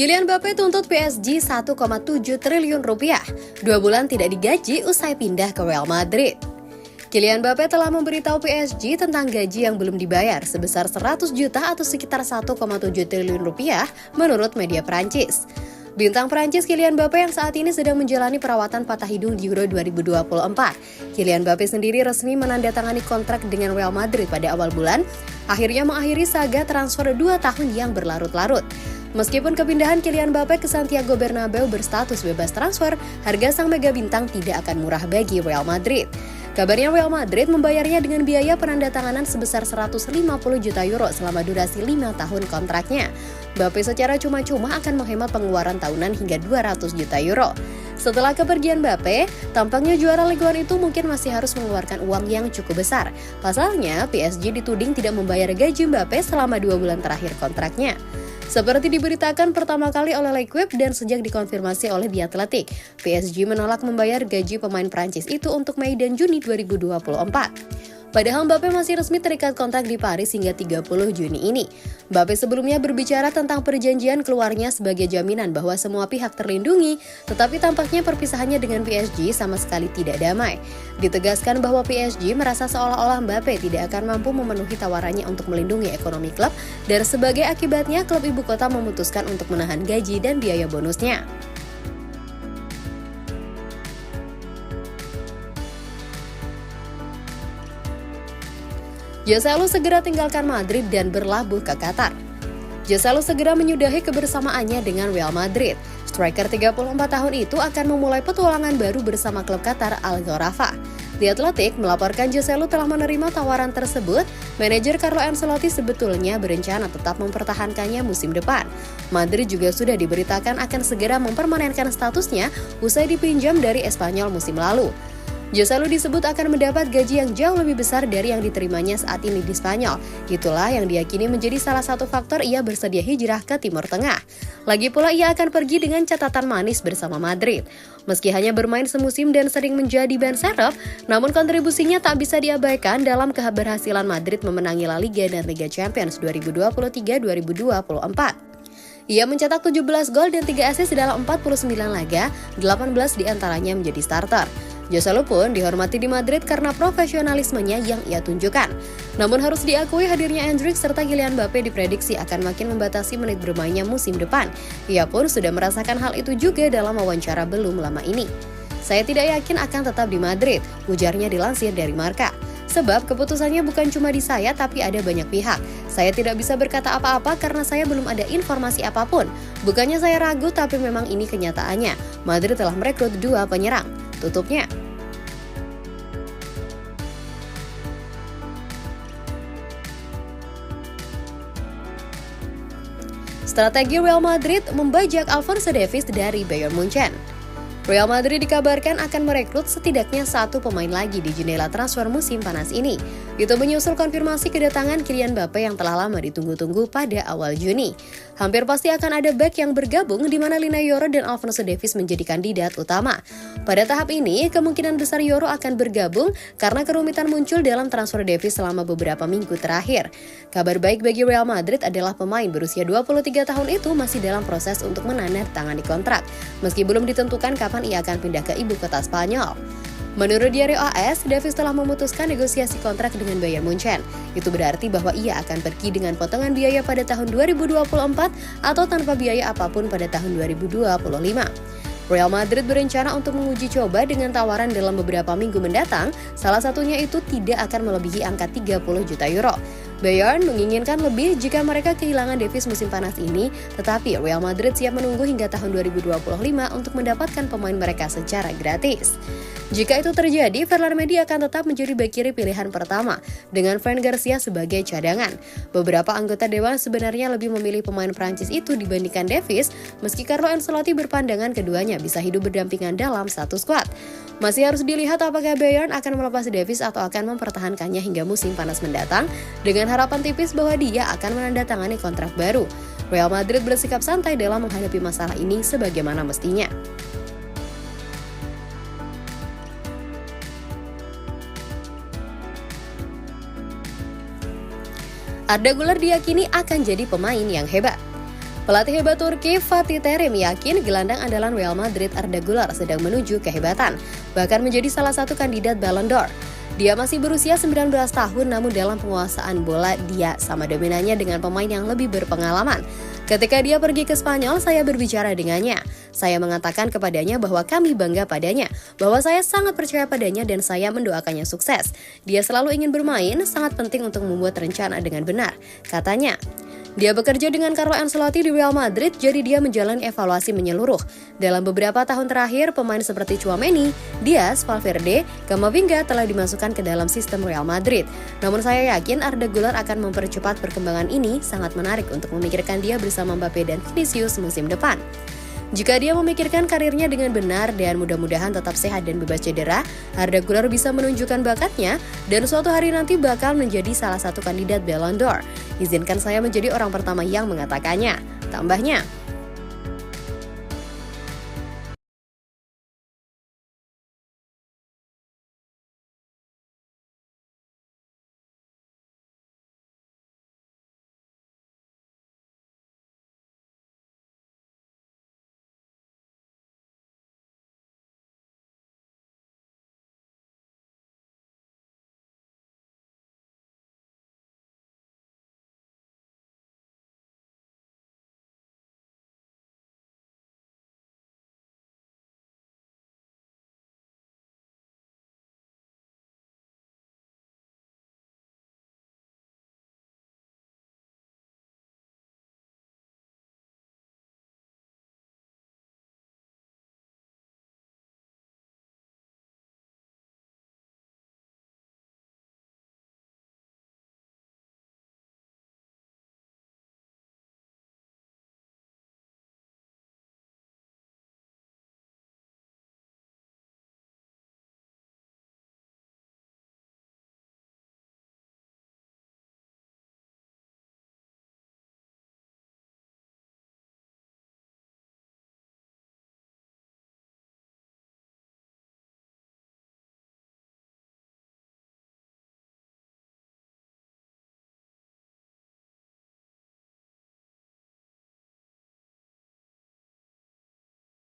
Kylian Mbappe tuntut PSG 1,7 triliun rupiah. 2 bulan tidak digaji usai pindah ke Real Madrid. Kylian Mbappe telah memberitahu PSG tentang gaji yang belum dibayar sebesar 100 juta atau sekitar 1,7 triliun rupiah menurut media Prancis. Bintang Prancis Kylian Mbappe yang saat ini sedang menjalani perawatan patah hidung di Euro 2024. Kylian Mbappe sendiri resmi menandatangani kontrak dengan Real Madrid pada awal bulan, akhirnya mengakhiri saga transfer 2 tahun yang berlarut-larut. Meskipun kepindahan Kylian Mbappe ke Santiago Bernabeu berstatus bebas transfer, harga sang mega bintang tidak akan murah bagi Real Madrid. Kabarnya Real Madrid membayarnya dengan biaya penandatanganan sebesar 150 juta euro selama durasi 5 tahun kontraknya. Mbappe secara cuma-cuma akan menghemat pengeluaran tahunan hingga 200 juta euro. Setelah kepergian Mbappe, tampaknya juara Ligue 1 itu mungkin masih harus mengeluarkan uang yang cukup besar. Pasalnya, PSG dituding tidak membayar gaji Mbappe selama 2 bulan terakhir kontraknya. Seperti diberitakan pertama kali oleh L'Equipe dan sejak dikonfirmasi oleh The Athletic, PSG menolak membayar gaji pemain Prancis itu untuk Mei dan Juni 2024. Padahal Mbappe masih resmi terikat kontrak di Paris hingga 30 Juni ini. Mbappe sebelumnya berbicara tentang perjanjian keluarnya sebagai jaminan bahwa semua pihak terlindungi, tetapi tampaknya perpisahannya dengan PSG sama sekali tidak damai. Ditegaskan bahwa PSG merasa seolah-olah Mbappe tidak akan mampu memenuhi tawarannya untuk melindungi ekonomi klub, dan sebagai akibatnya klub ibu kota memutuskan untuk menahan gaji dan biaya bonusnya. Joselu segera tinggalkan Madrid dan berlabuh ke Qatar. Joselu segera menyudahi kebersamaannya dengan Real Madrid. Striker 34 tahun itu akan memulai petualangan baru bersama klub Qatar Al Gharafa. The Athletic melaporkan Joselu telah menerima tawaran tersebut. Manajer Carlo Ancelotti sebetulnya berencana tetap mempertahankannya musim depan. Madrid juga sudah diberitakan akan segera mempermanenkan statusnya usai dipinjam dari Espanyol musim lalu. Joselu disebut akan mendapat gaji yang jauh lebih besar dari yang diterimanya saat ini di Spanyol. Itulah yang diyakini menjadi salah satu faktor ia bersedia hijrah ke Timur Tengah. Lagi pula ia akan pergi dengan catatan manis bersama Madrid. Meski hanya bermain semusim dan sering menjadi ban serep, namun kontribusinya tak bisa diabaikan dalam keberhasilan Madrid memenangi La Liga dan Liga Champions 2023-2024. Ia mencetak 17 gol dan 3 assist dalam 49 laga, 18 diantaranya menjadi starter. Joselu pun dihormati di Madrid karena profesionalismenya yang ia tunjukkan. Namun harus diakui hadirnya Endrick serta Kylian Mbappe diprediksi akan makin membatasi menit bermainnya musim depan. Ia pun sudah merasakan hal itu juga dalam wawancara belum lama ini. "Saya tidak yakin akan tetap di Madrid," ujarnya dilansir dari Marca. "Sebab keputusannya bukan cuma di saya tapi ada banyak pihak. Saya tidak bisa berkata apa-apa karena saya belum ada informasi apapun. Bukannya saya ragu tapi memang ini kenyataannya. Madrid telah merekrut 2 penyerang," tutupnya. Strategi Real Madrid membajak Alphonso Davies dari Bayern Munchen. Real Madrid dikabarkan akan merekrut setidaknya 1 pemain lagi di jendela transfer musim panas ini. Itu menyusul konfirmasi kedatangan Kylian Mbappe yang telah lama ditunggu-tunggu pada awal Juni. Hampir pasti akan ada back yang bergabung di mana Lina Yoro dan Alphonso Davies menjadi kandidat utama. Pada tahap ini, kemungkinan besar Yoro akan bergabung karena kerumitan muncul dalam transfer Davies selama beberapa minggu terakhir. Kabar baik bagi Real Madrid adalah pemain berusia 23 tahun itu masih dalam proses untuk menandatangani kontrak, meski belum ditentukan kapan ia akan pindah ke ibu kota Spanyol. Menurut Diario AS, Davies telah memutuskan negosiasi kontrak dengan Bayern Munchen. Itu berarti bahwa ia akan pergi dengan potongan biaya pada tahun 2024 atau tanpa biaya apapun pada tahun 2025. Real Madrid berencana untuk menguji coba dengan tawaran dalam beberapa minggu mendatang, salah satunya itu tidak akan melebihi angka 30 juta euro. Bayern menginginkan lebih jika mereka kehilangan Davies musim panas ini, tetapi Real Madrid siap menunggu hingga tahun 2025 untuk mendapatkan pemain mereka secara gratis. Jika itu terjadi, Ferland Mendy akan tetap menjadi bek kiri pilihan pertama, dengan Fran Garcia sebagai cadangan. Beberapa anggota dewan sebenarnya lebih memilih pemain Prancis itu dibandingkan Davies, meski Carlo Ancelotti berpandangan keduanya bisa hidup berdampingan dalam satu skuad. Masih harus dilihat apakah Bayern akan melepas Davies atau akan mempertahankannya hingga musim panas mendatang, dengan harapan tipis bahwa dia akan menandatangani kontrak baru. Real Madrid bersikap santai dalam menghadapi masalah ini sebagaimana mestinya. Arda Güler diyakini akan jadi pemain yang hebat. Pelatih hebat Turki Fatih Terim yakin gelandang andalan Real Madrid Arda Güler sedang menuju kehebatan, bahkan menjadi salah satu kandidat Ballon d'Or. Dia masih berusia 19 tahun, namun dalam penguasaan bola dia sama dominannya dengan pemain yang lebih berpengalaman. Ketika dia pergi ke Spanyol, saya berbicara dengannya. Saya mengatakan kepadanya bahwa kami bangga padanya, bahwa saya sangat percaya padanya dan saya mendoakannya sukses. Dia selalu ingin bermain, sangat penting untuk membuat rencana dengan benar, katanya. Dia bekerja dengan Carlo Ancelotti di Real Madrid, jadi dia menjalani evaluasi menyeluruh. Dalam beberapa tahun terakhir, pemain seperti Tchouaméni, Diaz, Valverde, Camavinga telah dimasukkan ke dalam sistem Real Madrid. Namun saya yakin Arda Güler akan mempercepat perkembangan ini, sangat menarik untuk memikirkan dia bersama Mbappe dan Vinicius musim depan. Jika dia memikirkan karirnya dengan benar dan mudah-mudahan tetap sehat dan bebas cedera, Arda Güler bisa menunjukkan bakatnya dan suatu hari nanti bakal menjadi salah satu kandidat Ballon d'Or. Izinkan saya menjadi orang pertama yang mengatakannya, tambahnya.